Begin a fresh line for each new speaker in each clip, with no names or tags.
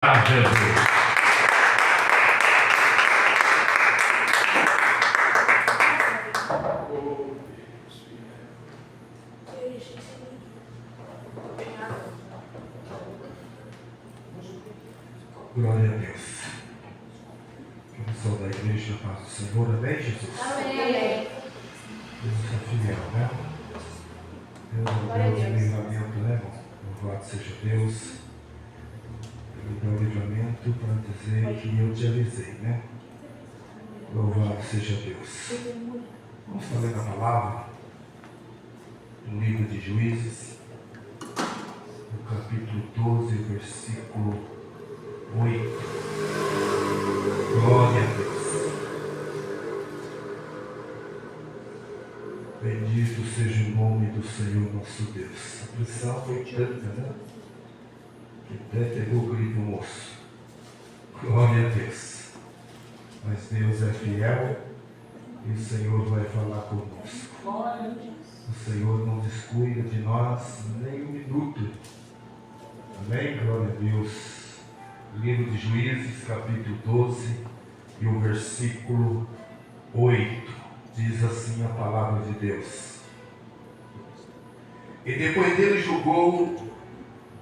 a Jesus.
Glória a Deus. Que o pessoal da igreja faz o Senhor, amém, Jesus?
Amém.
Deus é fiel, né? Deus é o Deus do livramento, né, irmão? Louvado seja Deus. Ele dá o livramento para dizer que eu te avisei, né? Louvado seja Deus. Vamos estar lendo a palavra no livro de Juízes, no capítulo 12, versículo 8. Glória a Deus. Bendito seja o nome do Senhor nosso Deus. A pressão foi tanta, né? Que até pegou o grito moço. Glória a Deus. Mas Deus é fiel e o Senhor vai falar conosco. O Senhor não descuida de nós nem um minuto. Amém? Glória a Deus. Livro de Juízes, capítulo 12, e o versículo 8, diz assim a palavra de Deus. E depois dele julgou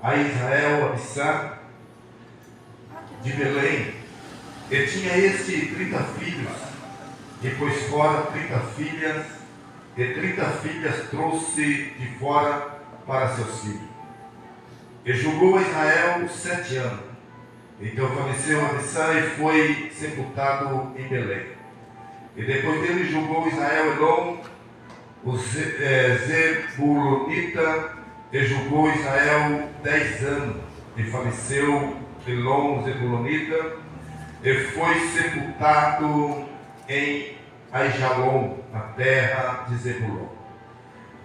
a Israel Abissá de Belém, e tinha este 30 filhos, e pôs fora 30 filhas, e 30 filhas trouxe de fora para seus filhos. E julgou a Israel 7 anos. Então faleceu Abissá e foi sepultado em Belém. E depois dele julgou Israel Elon, o Zebulonita, e julgou Israel 10 anos. E faleceu Elon, o Zebulonita, e foi sepultado em Aijalon, na terra de Zebulon.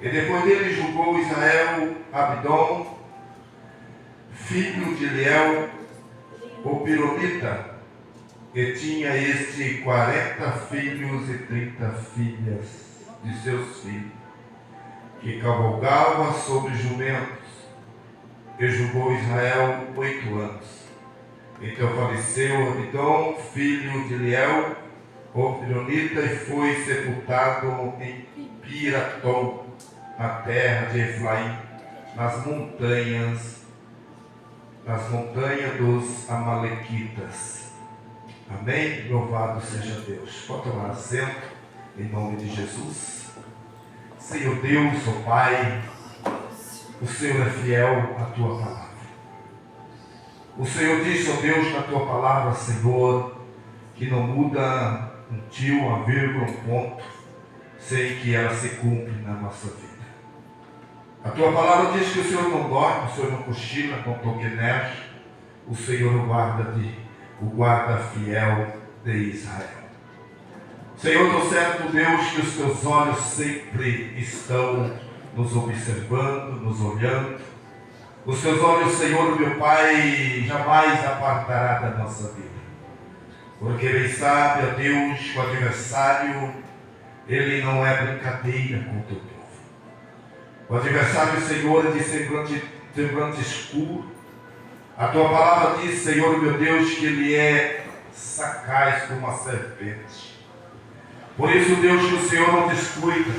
E depois dele julgou Israel Abdom, filho de Eliel, o Pironita, e tinha este 40 filhos e 30 filhas de seus filhos, que cavalgava sobre jumentos, e julgou Israel 8 anos. Então faleceu Abidom, filho de Eliel, o Pironita, e foi sepultado em Piratom, na terra de Efraim, nas montanhas dos Amalequitas. Amém? Louvado seja Deus. Pode tomar assento, em nome de Jesus. Senhor Deus, ó Pai, o Senhor é fiel à Tua palavra. O Senhor diz, ó Deus, na Tua palavra, Senhor, que não muda um tio, uma vírgula, um ponto, sem que ela se cumpra na nossa vida. A Tua palavra diz que o Senhor não dorme, o Senhor não cochila, não toqueneja. O Senhor o guarda fiel de Israel. Senhor, tão certo, Deus, que os Teus olhos sempre estão nos observando, nos olhando. Os Teus olhos, Senhor, meu Pai, jamais apartará da nossa vida. Porque bem sabe, ó Deus, que o adversário, ele não é brincadeira com o Teu povo. O adversário, Senhor, é de semblante escuro. A Tua palavra diz, Senhor, meu Deus, que ele é sagaz como uma serpente. Por isso, Deus, que o Senhor não descuida,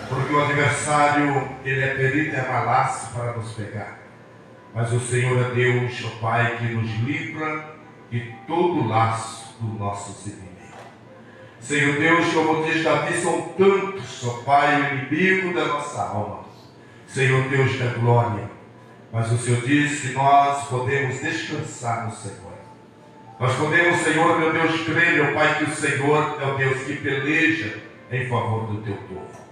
porque o adversário, ele é perito e malícia para nos pegar. Mas o Senhor é Deus, ó Pai, que nos livra de todo laço dos nossos inimigos. Senhor Deus, como diz Davi, são tantos, ó Pai, o inimigo da nossa alma. Senhor Deus da glória. Mas o Senhor diz que nós podemos descansar no Senhor. Nós podemos, Senhor, meu Deus, crer, meu Pai, que o Senhor é o Deus que peleja em favor do Teu povo.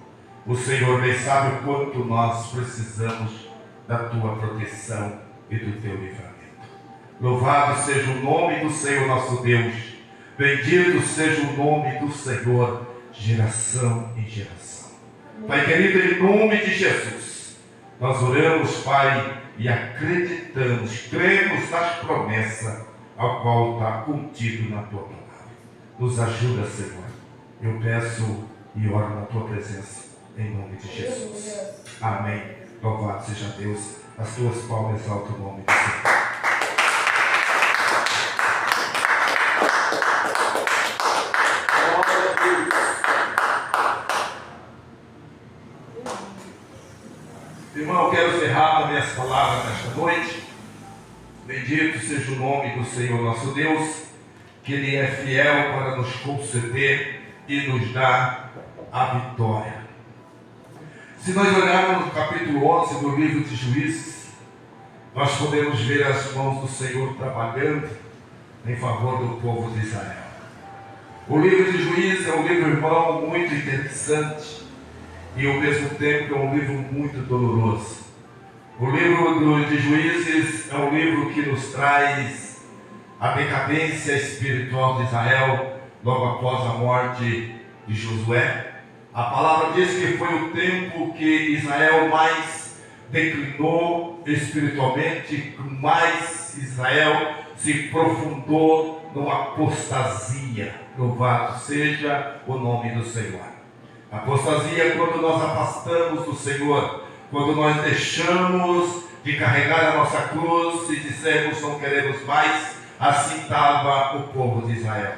O Senhor bem sabe o quanto nós precisamos da Tua proteção e do Teu livramento. Louvado seja o nome do Senhor nosso Deus. Bendito seja o nome do Senhor, geração em geração. Pai querido, em nome de Jesus, nós oramos, Pai, e acreditamos, cremos nas promessas ao qual está contido na Tua palavra. Nos ajuda, Senhor. Eu peço e oro na Tua presença, em nome de Jesus. Amém. Louvado seja Deus. As Tuas palmas exaltam o nome do Senhor. Bendito seja o nome do Senhor nosso Deus, que Ele é fiel para nos conceder e nos dar a vitória. Se nós olharmos no capítulo 11 do livro de Juízes, nós podemos ver as mãos do Senhor trabalhando em favor do povo de Israel. O livro de Juízes é um livro, irmão, muito interessante e ao mesmo tempo é um livro muito doloroso. O livro de Juízes é um livro que nos traz a decadência espiritual de Israel logo após a morte de Josué. A palavra diz que foi o tempo que Israel mais declinou espiritualmente, que mais Israel se aprofundou numa apostasia. Louvado seja o nome do Senhor. Apostasia é quando nós afastamos do Senhor, quando nós deixamos de carregar a nossa cruz e dissemos não queremos mais. Assim estava o povo de Israel.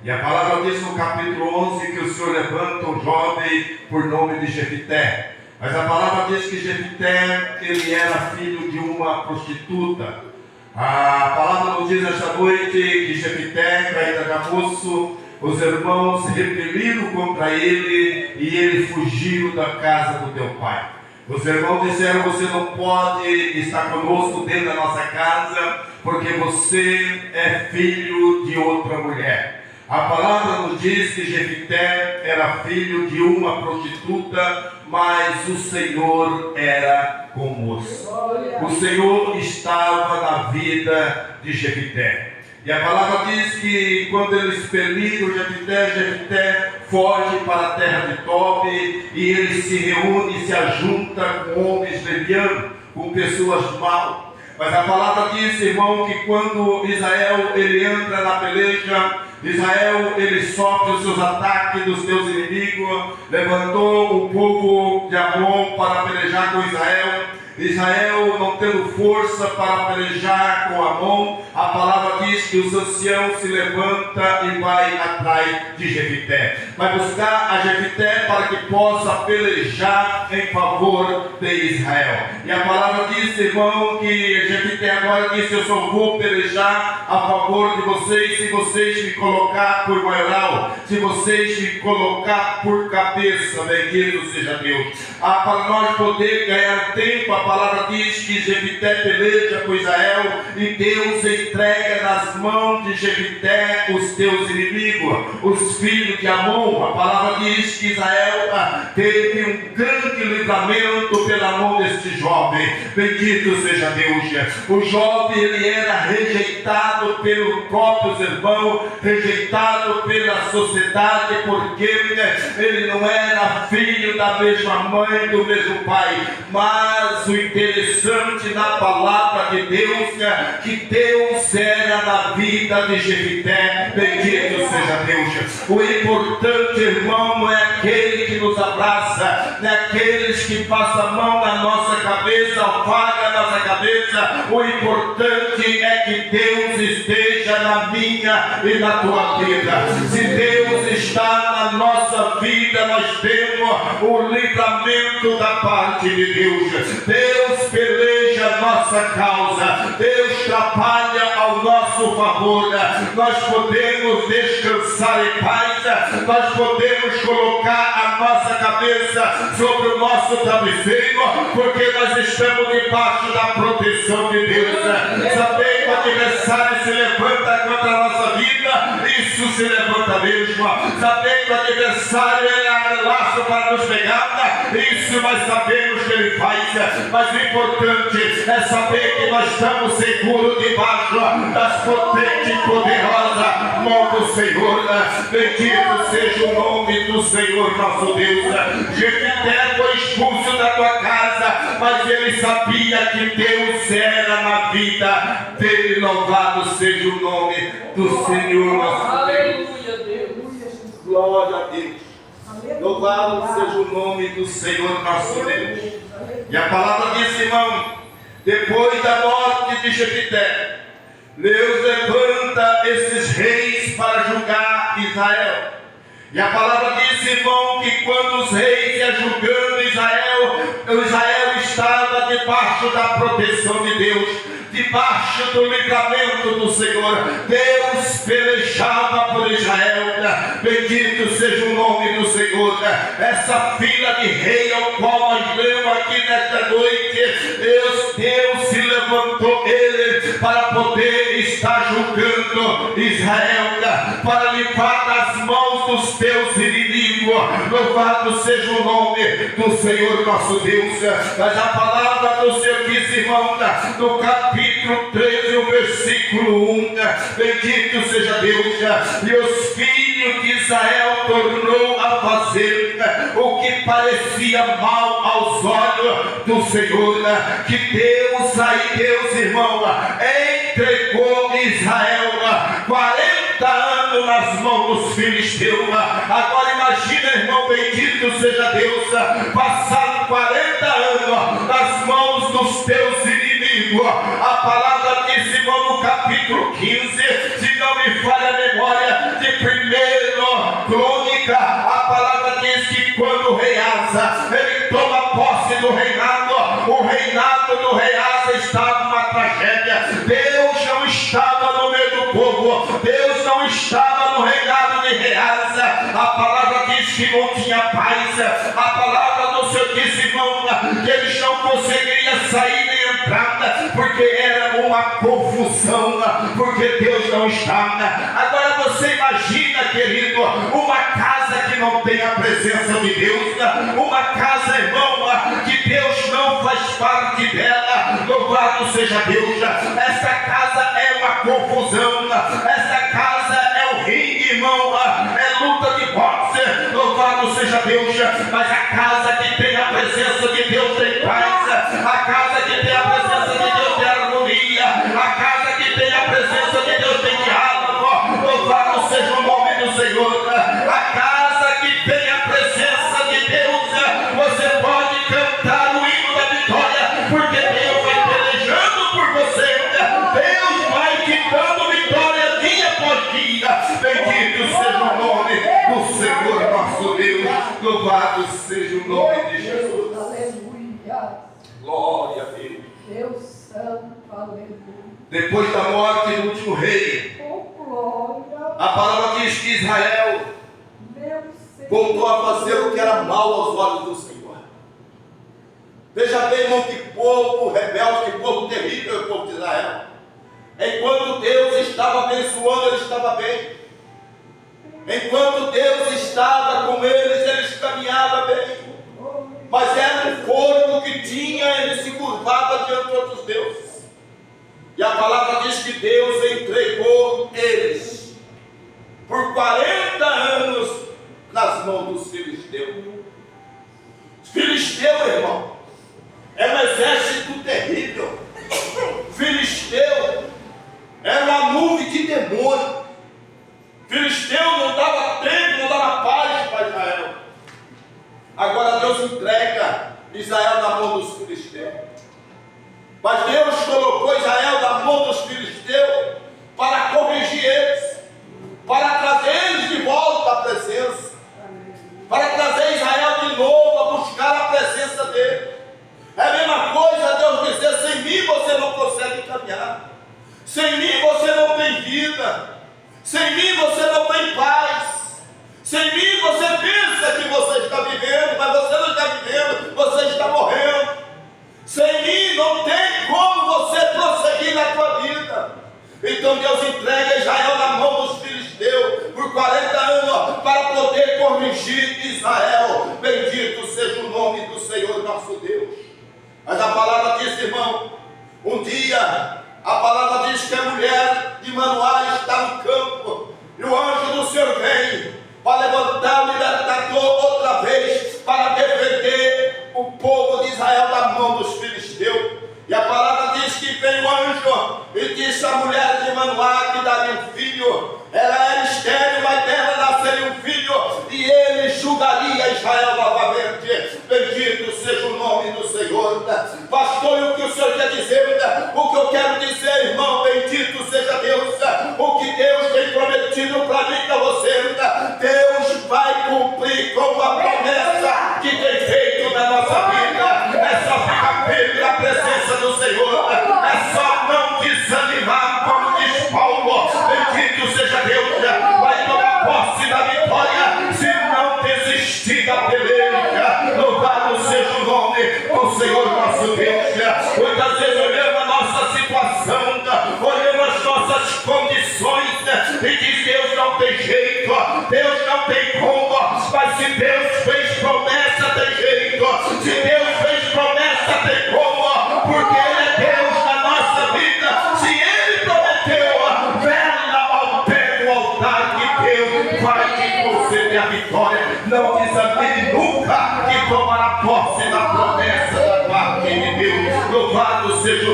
E a palavra diz no capítulo 11 que o Senhor levanta um jovem por nome de Jefité. Mas a palavra diz que Jefité, ele era filho de uma prostituta. A palavra nos diz esta noite que Jefité, que ainda era moço, os irmãos repeliram contra ele e ele fugiu da casa do teu pai. Os irmãos disseram: você não pode estar conosco dentro da nossa casa, porque você é filho de outra mulher. A palavra nos diz que Jefité era filho de uma prostituta, mas o Senhor era conosco. O Senhor estava na vida de Jefité. E a palavra diz que quando eles expeliram Jefité foge para a terra de Tobi e ele se reúne e se ajunta com homens levianos, com pessoas mal. Mas a palavra diz, irmão, que quando Israel ele entra na peleja, Israel ele sofre os seus ataques dos seus inimigos, levantou o povo de Amon para pelejar com Israel. Israel não tendo força para pelejar com Amon, a palavra diz que os anciãos se levantam e vai atrás de Jefité. Vai buscar a Jefité para que possa pelejar em favor de Israel. E a palavra diz, irmão, que Jefité agora disse: eu só vou pelejar a favor de vocês se vocês me colocar por maioral, se vocês me colocar por cabeça. Bendito seja Deus. Para nós poder ganhar tempo, a palavra diz que Jefité peleja com Israel e Deus entrega nas mãos de Jefité os teus inimigos, os filhos de Amon. A palavra diz que Israel teve um grande livramento pela mão deste jovem. Bendito seja Deus. O jovem ele era rejeitado pelos próprios irmãos, rejeitado pela sociedade, porque ele não era filho da mesma mãe, do mesmo pai. Mas o interessante na palavra de Deus é que Deus era na vida de Jefité. Bendito seja Deus. O importante, irmão, não é aquele que nos abraça, não é aqueles que passam a mão na nossa cabeça, afaga a nossa cabeça. O importante é que Deus esteja na minha e na tua vida. Se Deus está na nossa vida, nós temos o livramento da parte de Deus. Deus peleja a nossa causa, Deus trabalha ao nosso favor. Nós podemos descansar em paz, nós podemos colocar a nossa cabeça sobre o nosso travesseiro, porque nós estamos debaixo da proteção de Deus. Saber que o adversário se levanta contra a nossa vida, isso se levanta mesmo. Saber que o adversário é laço para nos pegar, isso nós sabemos que ele faz. Mas o importante é saber que nós estamos seguros debaixo das potentes e poderosas mãos do Senhor. Bendito seja o nome do Senhor nosso Deus. Jefité foi expulso da tua casa, mas ele sabia que Deus era na vida dele. Louvado seja o nome do Senhor nosso Deus. Glória a Deus. Louvado seja o nome do Senhor nosso Deus. E a palavra diz, irmão, depois da morte de Jefité, Deus levanta esses reis para julgar Israel. E a palavra diz, irmão, que quando os reis iam julgando Israel, Israel estava debaixo da proteção de Deus, debaixo do livramento do Senhor. Deus pelejava por Israel. Bendito seja o nome do Senhor. Essa fila de rei ao qual nós lemos aqui nesta noite, Deus se levantou ele para poder estar julgando Israel, para livrar das mãos dos teus inimigos. Louvado seja o nome do Senhor nosso Deus. Mas a palavra do Senhor diz, irmão, no capítulo 13, o versículo 1, bendito seja Deus, e os filhos de Israel tornou a fazer o que parecia mal aos olhos do Senhor, que Deus, irmão, entregou Israel 40 anos nas mãos dos filisteus. Agora imagina, irmão, bendito seja Deus, passar 40 anos nas mãos dos teus inimigos. A palavra diz, irmão, no capítulo 15, se não me falha a memória, de 1 Crônica, a palavra diz que quando o rei Asa, ele toma posse do reinado, o reinado do rei Asa estava uma tragédia. Deus não estava no meio do povo, Deus não estava no reinado de rei Asa. A palavra diz que não tinha paz. A palavra do Senhor diz, irmão, que eles não conseguiriam sair nem entrar, porque era uma confusão, porque Deus não estava. Agora você imagina, querido, uma casa que não tem a presença de Deus, uma casa, irmão, que Deus não faz parte dela. Louvado seja Deus. Essa casa é uma confusão, essa casa é o ringue, irmão, é luta de boxe. Louvado seja Deus. Mas a casa que tem a presença de Deus tem paz, a casa que tem a presença de Deus tem harmonia, a casa que tem a presença de Deus tem diálogo. Louvado seja o nome do Senhor. A casa que tem a presença de Deus, você pode cantar o hino da vitória, porque Deus vai pelejando por você. Deus vai te dando vitória dia após dia. Bendito seja o nome do Senhor nosso Deus. Louvado seja o nome de Jesus.
Aleluia.
Glória a Deus.
Deus santo, aleluia.
Depois da morte do último rei,
Glória.
a palavra diz que Israel voltou a fazer o que era mal aos olhos do Senhor. Veja bem, irmão, que povo rebelde, que povo terrível é o povo de Israel. Enquanto Deus estava abençoando, ele estava bem. Enquanto Deus estava com eles caminhavam bem. Mas era um corpo que tinha, ele se curvava diante de outros deuses. E a palavra diz que Deus entregou eles por 40 anos nas mãos dos filisteus. Os filisteus, irmão, era um exército terrível. Filisteu era uma nuvem de demônio. Filisteu não dava tempo, não dava paz para Israel. Agora Deus entrega Israel na mão dos filisteus. Mas Deus colocou Israel na mão dos filisteus para corrigir eles, para trazer eles de volta à presença, para trazer Israel de novo a buscar a presença dele. É a mesma coisa Deus dizer: sem mim você não consegue caminhar, sem mim você não tem vida, sem mim você não tem paz, sem mim você pensa que você está vivendo, mas você não está vivendo, você está morrendo. Sem mim não tem como você prosseguir na tua vida. Então Deus entrega Israel na mão dos filisteus por 40 anos para poder corrigir Israel. Bendito seja o nome do Senhor nosso Deus. Mas a palavra diz, irmão, um dia a palavra diz que a mulher de Manoá está no campo e o anjo do Senhor vem para levantar o libertador outra vez, para defender o povo de Israel da mão dos filisteus. E a palavra diz que veio o anjo e disse à mulher de Manoá que daria um filho. Ela era estéril, mas dela nasceria um filho e ele julgaria Israel novamente. Bendito seja o nome do Senhor. Pastor, o que o Senhor quer dizer? O que eu quero dizer, irmão, bendito seja Deus. O que Deus tem prometido para mim e para você, Deus vai cumprir com a promessa que tem feito na nossa vida. É só ficar firme na presença do Senhor. É só não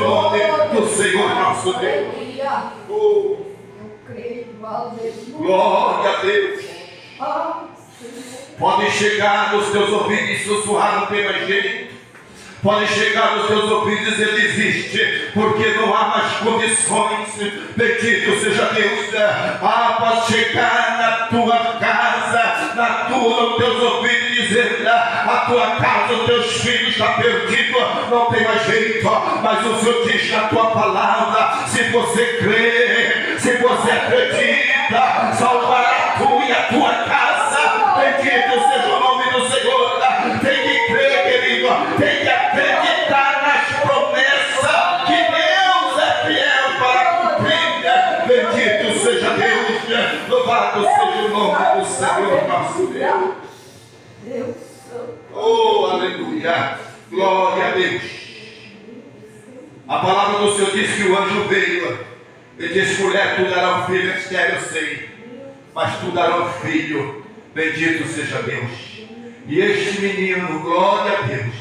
o nome do Senhor nosso Deus.
Aleluia.
Oh,
Eu creio, aleluia.
glória a Deus.
Ah, Senhor.
Pode chegar nos teus ouvidos e sussurrar, não tem mais jeito. Pode chegar nos teus ouvidos e dizer desiste, porque não há mais condições. Bendito seja Deus. Pode chegar na tua casa, nos teus ouvidos e dizer a tua casa, os teus filhos estão perdidos, não tem mais jeito. Mas o Senhor diz na tua palavra: se você crê, se você acredita, salvará tu e a tua casa. Bendito seja o nome do Senhor. Tem que crer, querido, tem que acreditar nas promessas que Deus é fiel para cumprir. Bendito seja Deus, louvado seja o nome do Senhor nosso Deus.
Deus Santo.
Oh, aleluia, glória a Deus. A palavra do Senhor diz que o anjo veio e disse: mulher, tu dará um filho, estéril eu sei, mas tu dará um filho. Bendito seja Deus. E este menino, glória a Deus,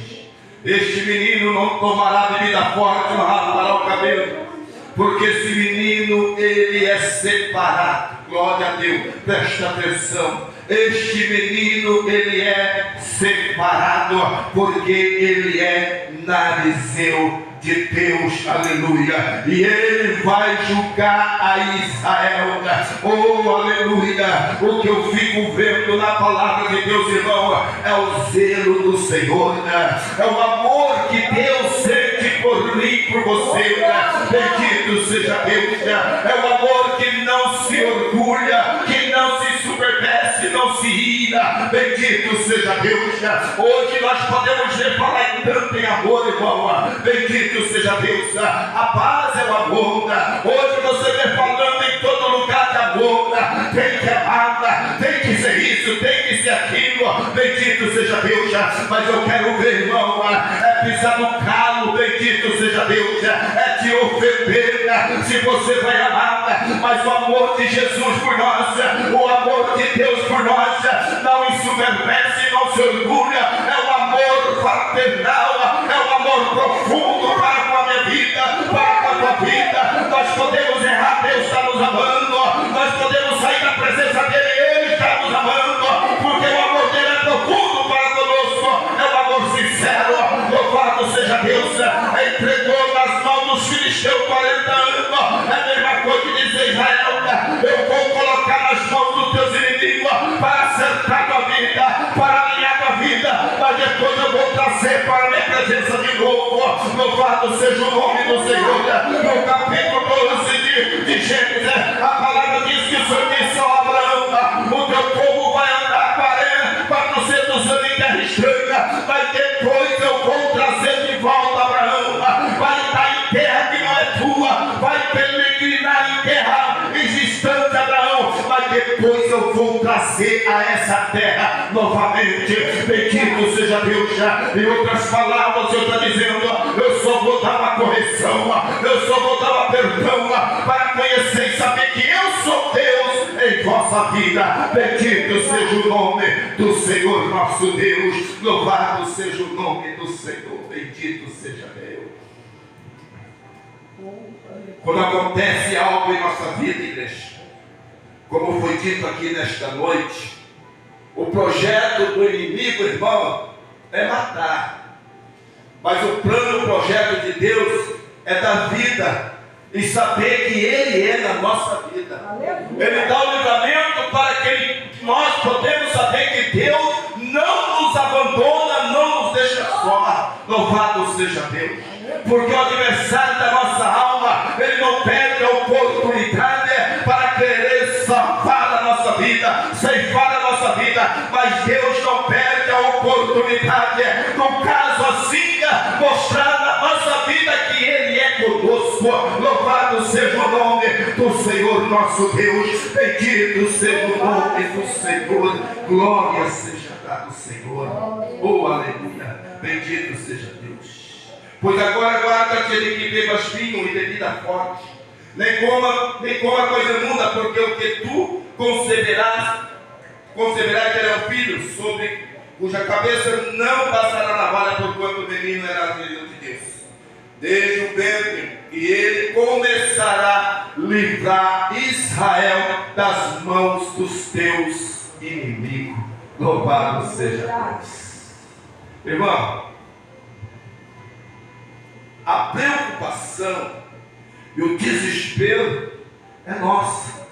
este menino não tomará bebida forte, não rapará o cabelo, porque esse menino, ele é separado. Glória a Deus, presta atenção. Este menino, ele é separado, porque ele é narizeu de Deus, aleluia, e ele vai julgar a Israel. Oh, aleluia. O que eu fico vendo na palavra de Deus, irmão, é o zelo do Senhor, é o amor que Deus sente por mim, por você. Bendito seja Deus. É o amor que não se orgulha, que não se subverte, não se ira. Bendito seja Deus. Hoje nós podemos ver falar em tanto em amor, irmão. Bendito seja Deus. A paz é o amor. Hoje você vê falando em todo lugar de amor. Tem que amar, tem que ser isso, tem que ser aquilo. Bendito seja Deus. Mas eu quero ver, irmão, é pisar no calo. Bendito seja Deus. É te ofender. Se você vai amar, mas o amor de Jesus por nós, o amor de Deus por nós, não ensoberbece, não se orgulha. É o amor fraternal, é o amor profundo para com a minha vida, para com a tua vida. Nós podemos errar, Deus está nos amando. Nós podemos sair da presença dele, ele está nos amando, porque o amor dele é profundo para conosco, é um amor sincero. Louvado seja Deus. Entregou nas mãos dos filisteus 40 anos. É a mesma coisa que diz Israel: eu vou colocar nas mãos dos teus inimigos para acertar tua vida, para alinhar tua vida, mas depois eu vou trazer para a minha presença de novo. Louvado seja o nome do Senhor. No capítulo 12 de Gênesis, a palavra diz que o Senhor disse a Abraão: o teu povo vai andar 400 anos em terra estranha, mas depois eu vou trazer de volta Abraão. Vai estar em terra que não é tua, vai peregrinar em terra existente, Abraão, mas depois eu vou trazer a essa terra novamente. Bendito seja Deus. Em outras palavras, o Senhor está dizendo: eu só vou dar uma correção, eu só vou dar uma perdão, para conhecer e saber que eu sou Deus em vossa vida. Bendito seja o nome do Senhor nosso Deus. Louvado seja o nome do Senhor. Bendito seja Deus. Quando acontece algo em nossa vida, igreja, como foi dito aqui nesta noite, o projeto do inimigo, irmão, é matar. Mas o plano, o projeto de Deus é dar vida e saber que Ele é na nossa vida.
Aleluia.
Ele dá o livramento para que nós podemos saber que Deus não nos abandona, não nos deixa só. Louvado seja Deus. Porque o adversário da nossa alma, ele não perde a oportunidade para querer salvar a nossa vida, ceifar a nossa vida, mas Deus não perde a oportunidade, no caso assim, mostrar na nossa vida que Ele é conosco. Louvado seja o nome do Senhor nosso Deus. Bendito seja o nome do Senhor. Glória seja dada ao Senhor. Oh, aleluia. Bendito seja Deus. Pois agora guarda-te de que bebas vinho e bebida forte, nem coma coisa imunda, porque o que tu conceberás terá um filho, sobre cuja cabeça não passará navalha, porquanto o menino era filho de Deus. desde o ventre, e ele começará a livrar Israel das mãos dos teus inimigos. Louvado seja Deus. Irmão, a preocupação e o desespero é nossa,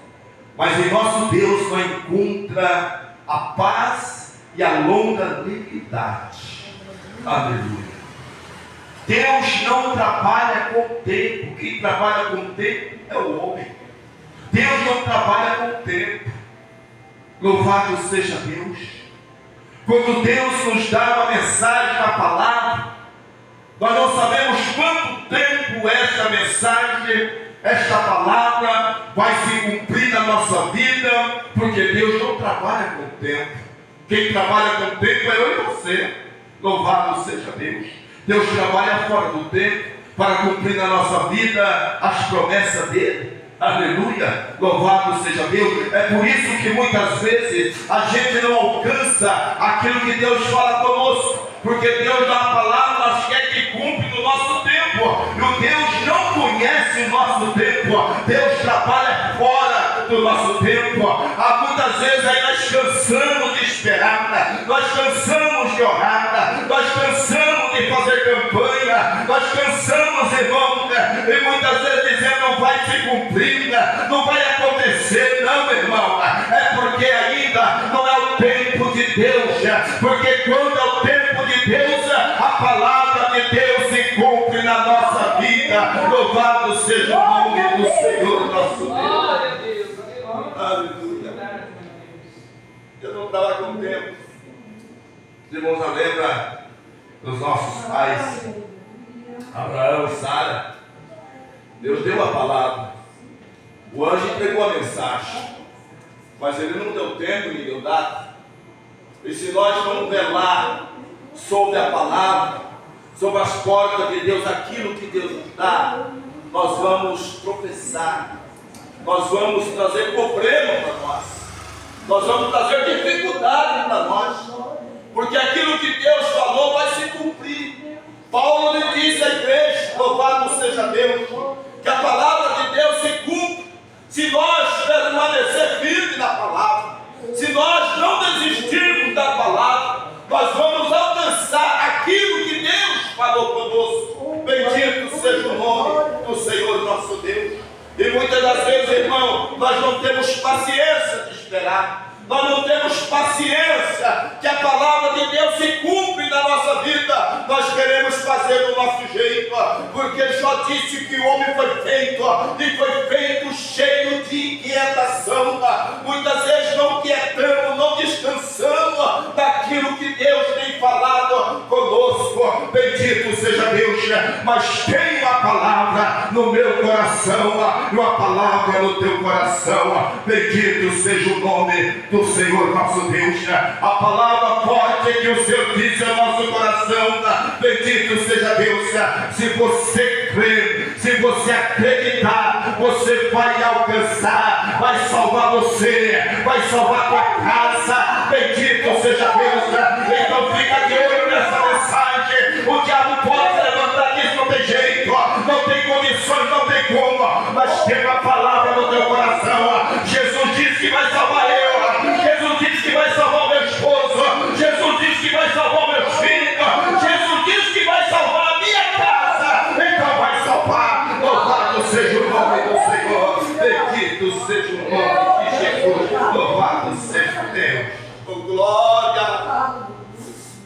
mas em nosso Deus não encontra a paz e a longanimidade. Aleluia. Deus não trabalha com o tempo. Quem trabalha com o tempo é o homem. Deus não trabalha com o tempo. Louvado seja Deus. Quando Deus nos dá uma mensagem na palavra, nós não sabemos quanto tempo esta mensagem, esta palavra vai se cumprir na nossa vida, porque Deus não trabalha com o tempo. Quem trabalha com o tempo é eu e você. Louvado seja Deus. Deus trabalha fora do tempo para cumprir na nossa vida as promessas dele. Aleluia, louvado seja Deus. É por isso que muitas vezes a gente não alcança aquilo que Deus fala conosco, porque Deus dá a palavra, mas quer que cumpra no nosso tempo, e o Deus não conhece o nosso tempo. Deus trabalha fora do nosso tempo. Há muitas vezes aí nós cansamos de esperar, nós cansamos de orar, nós cansamos de fazer campanha, nós cansamos, irmão, e muitas vezes dizendo não vai se cumprir, não vai acontecer, não, meu irmão. É porque ainda não é o tempo de Deus, porque quando é o tempo de Deus, a palavra de Deus se cumpre na nossa vida. Louvado seja o nome do Senhor nosso Deus. Aleluia. Eu não trabalho com o tempo. Os irmãos já lembram dos nossos pais, Abraão e Sara. Deus deu a palavra, o anjo entregou a mensagem, mas ele não deu tempo nem deu data. E se nós não velar sobre a palavra, sobre as portas de Deus, aquilo que Deus nos dá, nós vamos tropeçar, nós vamos trazer problema para nós vamos trazer dificuldade para nós, porque aquilo que Deus falou vai se cumprir. Paulo lhe disse à igreja, louvado seja Deus, que a palavra de Deus se cumpre se nós permanecer firmes na palavra, se nós não desistirmos da palavra, nós vamos alcançar aquilo que Deus falou conosco. Bendito seja o nome do Senhor nosso Deus. E muitas das vezes, irmão, nós não temos paciência de esperar, nós não temos paciência que a palavra de Deus se cumpre na nossa vida. Nós queremos fazer do nosso jeito, porque só disse que o homem foi feito, e foi feito cheio de inquietação. Muitas vezes não quietamos, não descansamos daquilo que Deus tem falado conosco. Bendito seja Deus, mas tenho a palavra no meu coração, e a palavra no teu coração. Bendito seja o nome do Senhor nosso Deus. A palavra forte que o Senhor disse ao nosso coração. Bendito seja Deus. Se você crer, se você acreditar, você vai alcançar, vai salvar você, vai salvar a tua casa. Bendito seja Deus. Então fica de olho nessa mensagem. O diabo pode se levantar disso, não tem jeito, não tem condições, não tem como, mas tem a palavra no teu coração. Jesus disse que vai salvar eu, Jesus disse que vai salvar o meu esposo, Jesus disse que vai salvar o meu filho, Jesus disse que vai salvar a minha casa, então vai salvar. Louvado seja o nome do Senhor, bendito seja o nome de Jesus, louvado seja Deus. Oh glória,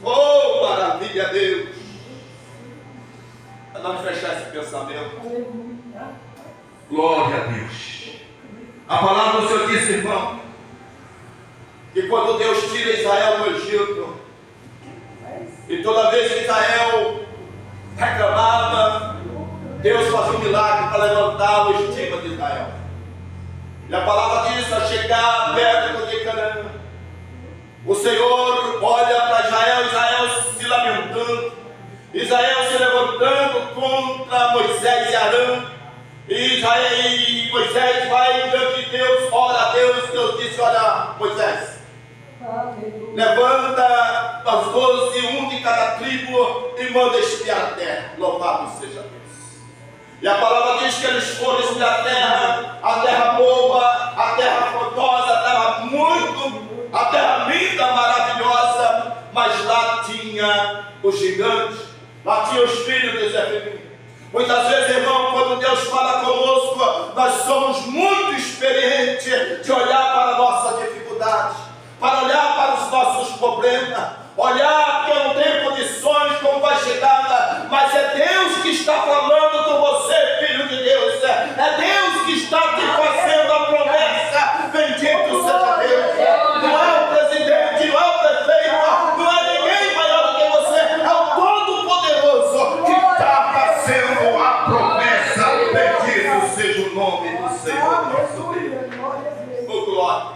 oh maravilha, Deus. Vamos fechar esse pensamento. Glória a Deus. A palavra do Senhor disse, irmão, que quando Deus tira Israel do Egito, e toda vez que Israel reclamava, Deus fazia um milagre para levantar o estima de Israel. E a palavra diz, a chegar perto de Canaã, o Senhor olha para Israel, Israel se lamentando, Israel se levantando contra Moisés e Arão, e Moisés vai diante de Deus, ora a Deus, Deus disse, olha Moisés, levanta as 12, um de cada tribo, e manda espiar a terra. Louvado seja Deus.
E a palavra diz que eles foram sobre a terra boa, a terra frutosa, a terra linda, maravilhosa, mas lá tinha os gigantes, lá tinha os filhos de Zefim. Muitas vezes, irmão, quando Deus fala conosco, nós somos muito experientes de olhar para a nossa dificuldade, para olhar para os nossos problemas, olhar que eu não tenho condições, como vai chegar, mas é Deus que está falando com você, filho de Deus, é Deus que está te fazendo a promessa. Bendito seja Deus. Não é o presidente, não é o prefeito, não é ninguém maior do que você, é o Todo-Poderoso que está fazendo a promessa. Bendito seja o nome do Senhor nosso Deus. Oh, glória.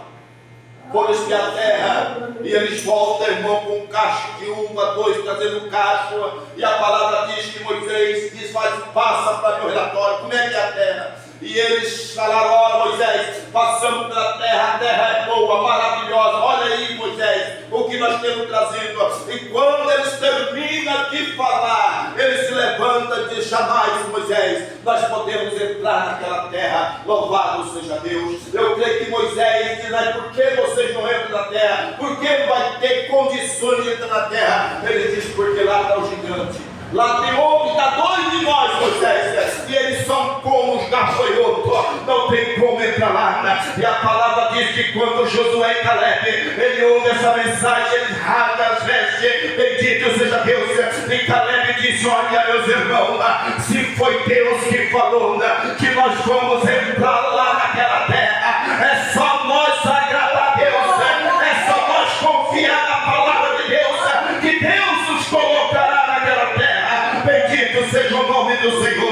Foram espiar a terra e eles voltam, irmão, com um cacho de uva, 2 trazendo um cacho, e a palavra diz que Moisés diz: passa para meu relatório, como é que é a terra? E eles falaram: olha, Moisés, passamos pela terra, a terra é boa, maravilhosa, olha aí, Moisés, o que nós temos trazido. E quando eles terminam de falar, eles se levantam e dizem: jamais, Moisés, nós podemos entrar naquela terra. Louvado seja Deus. Eu creio que Moisés diz: mas por que vocês não entram na terra? Por que não vai ter condições de entrar na terra? Ele diz: porque lá está o gigante. Lá tem homem, está 2 de nós, Moisés, e eles são como os gafanhotos, não tem como entrar lá. E a palavra diz que quando Josué e Caleb, ele ouve essa mensagem, ele rasga as vestes, bendito seja Deus. E Caleb disse: olha, meus irmãos, se foi Deus que falou que nós vamos entrar lá naquela terra, é só nós agradar a Deus, é só nós confiar na palavra de Deus, que Deus nos colocará naquela terra. Bendito seja o nome do Senhor.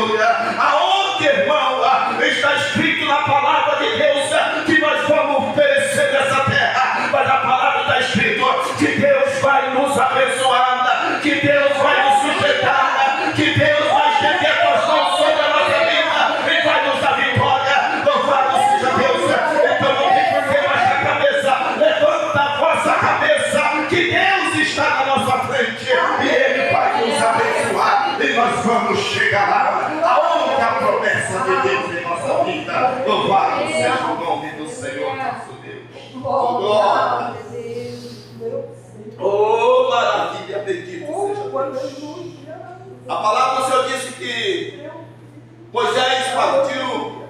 Aonde, irmão, está escrito na palavra de Deus que nós vamos perecer nessa terra, mas a palavra está escrito que Deus vai nos abençoar, que Deus vai nos sustentar, que Deus vai estender as suas mãos sobre a nossa vida e vai nos dar vitória. Louvado seja Deus. Então não tem por que baixar a cabeça, levanta a vossa cabeça, que Deus está na nossa frente e Ele vai nos abençoar. E nós vamos chegar lá, aonde a promessa de Deus em nossa vida. Louvado seja o nome do Senhor nosso Deus. Oh, glória. Oh, maravilha, bendito seja Deus. A palavra do Senhor disse que Moisés partiu,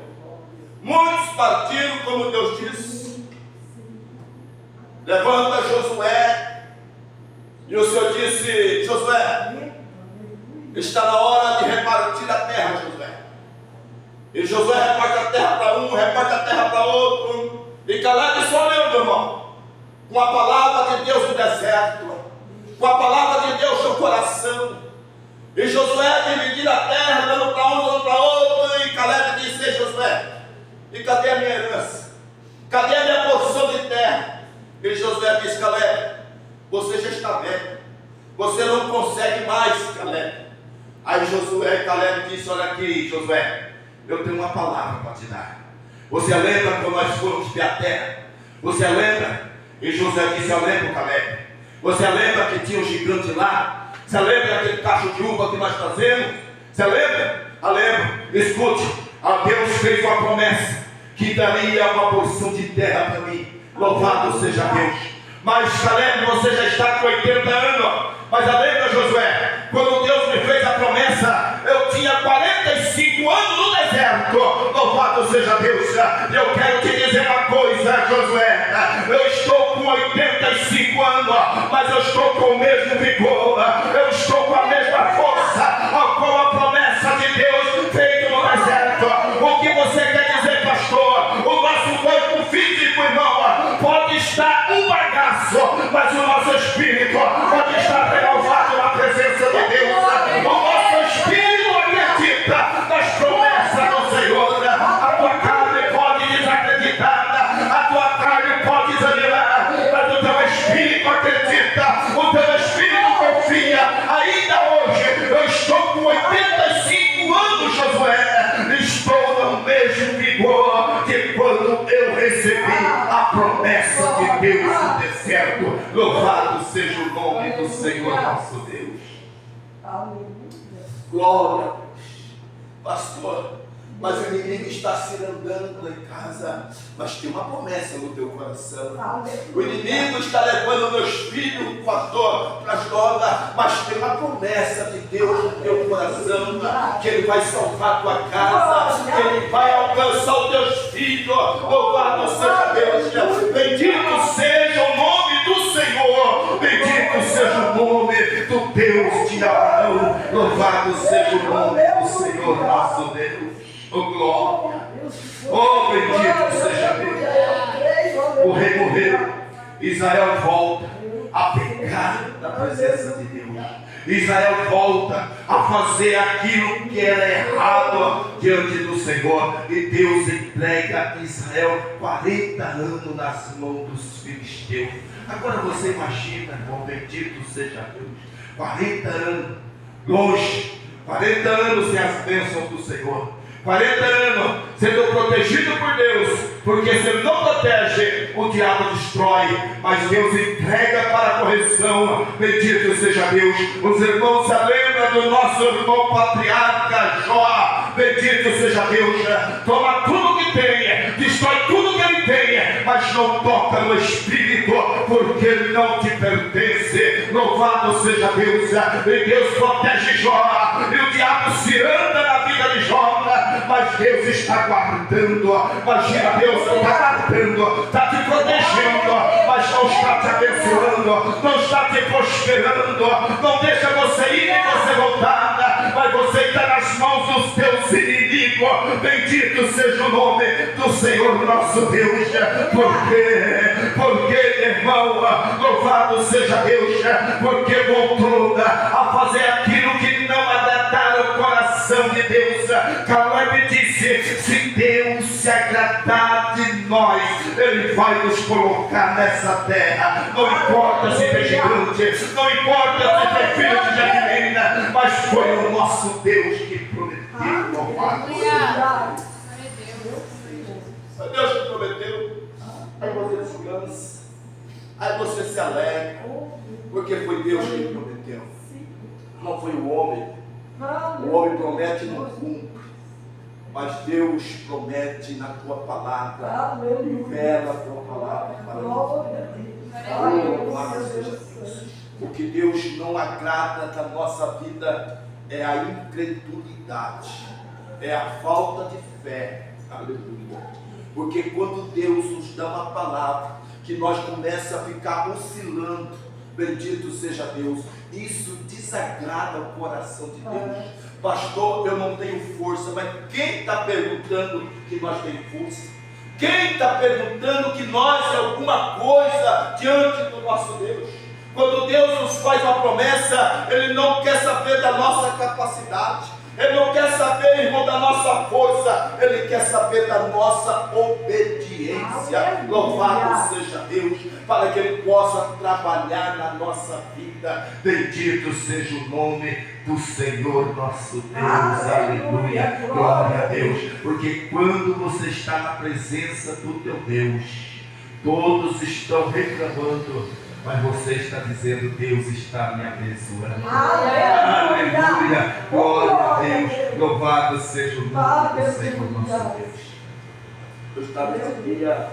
muitos partiram, como Deus disse. Levanta Josué, e o Senhor disse: Josué, está na hora de repartir a terra, Josué. E Josué reparte a terra para um, reparte a terra para outro. E Caleb só leu, meu irmão, com a palavra de Deus no deserto, com a palavra de Deus no coração. E Josué dividiu a terra, dando para um, dando para outro. E Caleb disse: ei, Josué, e cadê a minha herança? Cadê a minha porção de terra? E Josué disse: Caleb, você já está velho, você não consegue mais, Caleb. Aí Josué e Caleb disse: olha aqui, Josué, eu tenho uma palavra para te dar. Você lembra quando nós fomos para a terra? Você lembra? E Josué disse: eu lembro, Caleb. Você lembra que tinha um gigante lá? Você lembra daquele cacho de uva que nós trazemos? Você lembra? Eu lembro. Escute, a Deus fez uma promessa que daria uma porção de terra para mim. Louvado seja Deus. Mas Caleb, você já está com 80 anos. Mas lembra, Josué, quando Deus me fez a promessa, eu tinha 45 anos no deserto. Louvado seja Deus. Eu quero te dizer uma coisa, Josué, eu estou com 85 anos, mas eu estou com o mesmo vigor, eu estou com a mesma força, com a promessa de Deus feita no deserto. O que você quer dizer, pastor? O nosso corpo físico, irmão, pode estar um bagaço, mas o nosso espírito pode estar renovado na presença de Deus. O nosso espírito acredita nas promessas do Senhor. A tua carne pode desacreditar, a tua carne pode desanimar, mas o teu espírito acredita, o teu espírito confia. Ainda hoje eu estou com 85 anos, Josué, estou no mesmo vigor que quando eu recebi a promessa de Deus no deserto. Louvado seja o nome do Senhor nosso Deus. Glória a Deus. Pastor, mas o inimigo está se andando lá em casa, mas tem uma promessa no teu coração. O inimigo está levando meus filhos, pastor, para as drogas, mas tem uma promessa de Deus no teu coração, que Ele vai salvar a tua casa, que Ele vai alcançar os teus filhos. Louvado seja Deus, bendito seja o nome do Senhor, bendito seja o nome do Deus de Abraão, louvado seja o nome do Senhor nosso Deus. Oh glória, oh bendito seja Deus. O rei morreu, Israel volta a pecar na presença de Deus. Israel volta a fazer aquilo que era errado diante do Senhor, e Deus entrega Israel 40 anos nas mãos dos filisteus. Agora você imagina, irmão, bendito seja Deus, 40 anos longe, 40 anos sem as bênçãos do Senhor, 40 anos sendo protegido por Deus, porque se Ele não protege, o diabo destrói, mas Deus entrega para a correção. Bendito seja Deus. Os irmãos se lembram do nosso irmão patriarca Jó. Bendito seja Deus. Toma tudo que tem, destrói tudo que ele tem, mas não toca no espírito, porque ele não te pertence. Louvado seja Deus. E Deus protege Jó, e o diabo se anda na vida de Jó, mas Deus está guardando. Imagina, Deus está guardando, está te protegendo, mas não está te abençoando, não está te prosperando, não deixa você ir e você voltar, mas você está nas mãos dos teus inimigos. Bendito seja o nome do Senhor nosso Deus. Porque irmão, louvado seja Deus, porque voltou a fazer aquilo que não agradava o coração de Deus. Caleb disse: se Deus se agradar de nós, Ele vai nos colocar nessa terra. Não importa se tem gigante, não importa se tem filho de Jaqueline, mas foi o nosso Deus que prometeu. Louvado seja Deus que prometeu. Aí você descansa, aí você se alegra, porque foi Deus que prometeu, não foi o homem. O homem promete e não cumpre, mas Deus promete na tua palavra. Revela a tua palavra para nós. Louvado seja Deus. O que Deus não agrada da nossa vida é a incredulidade, é a falta de fé. Aleluia. Porque quando Deus nos dá uma palavra que nós começamos a ficar oscilando, bendito seja Deus, isso desagrada o coração de Deus. Pastor, eu não tenho força, mas quem está perguntando que nós temos força? Quem está perguntando que nós é alguma coisa diante do nosso Deus? Quando Deus nos faz uma promessa, Ele não quer saber da nossa capacidade, Ele não quer saber, irmão, da nossa força, Ele quer saber da nossa obediência. Louvado seja Deus, para que Ele possa trabalhar na nossa vida. Bendito seja o nome do Senhor nosso Deus. Aleluia, glória a Deus. Porque quando você está na presença do teu Deus, todos estão reclamando, mas você está dizendo: Deus está me abençoando. Aleluia, glória a Deus. Louvado seja o nome do Senhor nosso Deus. Eu estava esse dia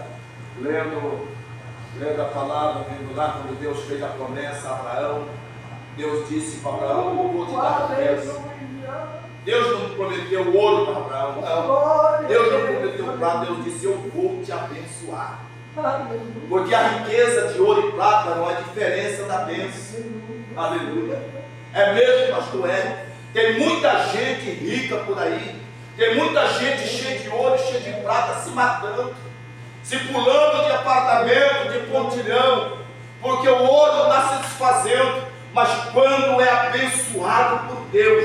lendo a palavra, vendo lá quando Deus fez a promessa a Abraão. Deus disse para Abraão: eu vou te dar riqueza. Deus não prometeu ouro para Abraão, não. Deus não prometeu prata. Deus disse: eu vou te abençoar. Porque a riqueza de ouro e prata não é diferença da bênção. Aleluia. É mesmo, pastor? Tem muita gente rica por aí, tem muita gente cheia de ouro, cheia de prata, se matando, se pulando de apartamento, de pontilhão, porque o ouro está se desfazendo. Mas quando é abençoado por Deus,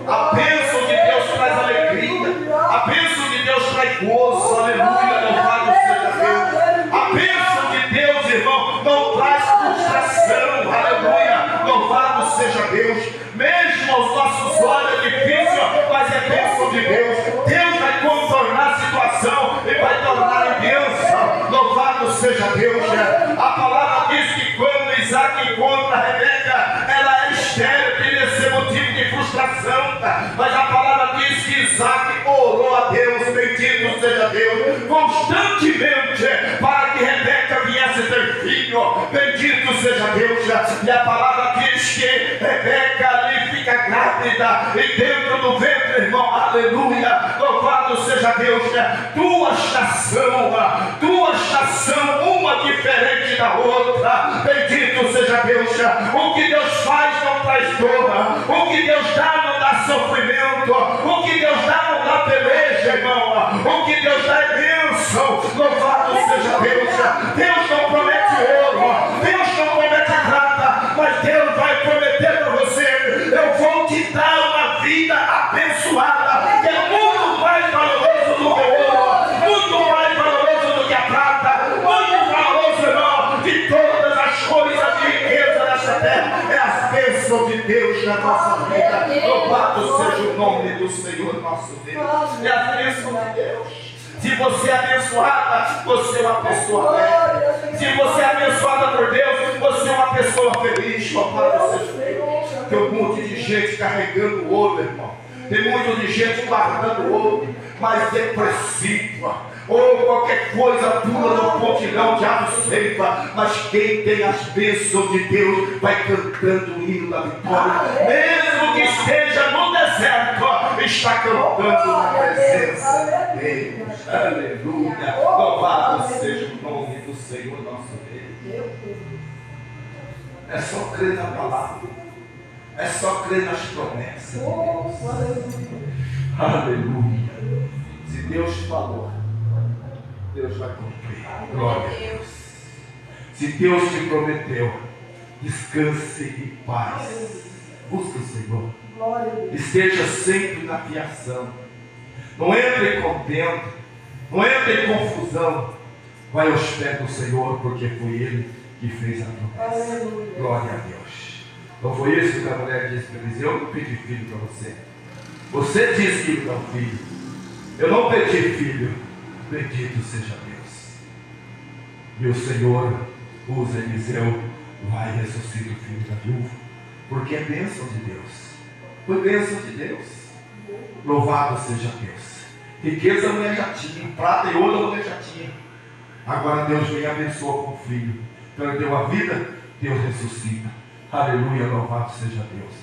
a bênção de Deus traz alegria, a bênção de Deus traz gozo. Aleluia, louvado seja Deus. A bênção de Deus, irmão, não traz frustração. Aleluia, louvado seja Deus. Mesmo aos nossos olhos é difícil, mas é bênção de Deus. Deus vai contornar a situação e vai tornar em bênção. Louvado seja Deus. A palavra diz que quando Isaac encontra a Rebeca, ela é estéril, teria esse motivo de frustração. Mas a palavra diz que Isaac orou a Deus, bendito seja Deus, constantemente, para que Rebeca viesse ter filho, bendito seja Deus. E a palavra diz que Rebeca ali fica grávida, e dentro do ventre, irmão, aleluia, louvado seja Deus. Duas nações, uma diferente da outra, bendito seja Deus. O que Deus faz não traz dor, o que Deus dá não dá sofrimento, o que Deus dá não dá peleja, irmão, o que Deus dá é bênção, louvado seja Deus. Deus não promete ouro, Deus não promete prata, mas Deus vai prometer para você: eu vou te dar uma vida abençoada, que é muito mais valoroso do que o ouro, muito mais valoroso do que a prata, muito valoroso, irmão, de todas as coisas de riqueza dessa terra. É as bênçãos de Deus na nossa vida. Louvado seja o nome do Senhor nosso Deus. É as bênçãos de Deus. Se você é abençoada, você é uma pessoa alegre. Se você é abençoada por Deus, você é uma pessoa feliz. Louvado seja Deus. Tem um monte de gente carregando ouro, irmão. Tem muito de gente guardando ouro, mas depressiva. Ou qualquer coisa pula no pontilhão, o diabo ceifa. Mas quem tem as bênçãos de Deus vai cantando o hino da vitória. Mesmo que esteja no deserto, está cantando na presença de Deus. Aleluia. Louvado seja o nome do Senhor nosso Deus. É só crer na palavra. É só crer nas promessas de Deus. Aleluia. Se Deus falou, Deus vai cumprir. Glória a Deus. Se Deus te prometeu, descanse em paz. Busque o Senhor. Esteja sempre na fiação. Não entre em contento. Não entre em confusão. Vai aos pés do Senhor, porque foi Ele que fez a promessa. Glória a Deus. Não foi isso que a mulher disse para Eliseu? Eu não pedi filho para você. Você disse que me dá um filho. Eu não pedi filho. Bendito seja Deus. E o Senhor usa Eliseu, vai e ressuscita o filho da viúva, porque é bênção de Deus. Foi bênção de Deus. Louvado seja Deus. Riqueza a mulher já tinha, prata e ouro a mulher já tinha. Agora Deus vem e abençoa com o filho. Então ele deu a vida, Deus ressuscita. Aleluia, louvado seja Deus.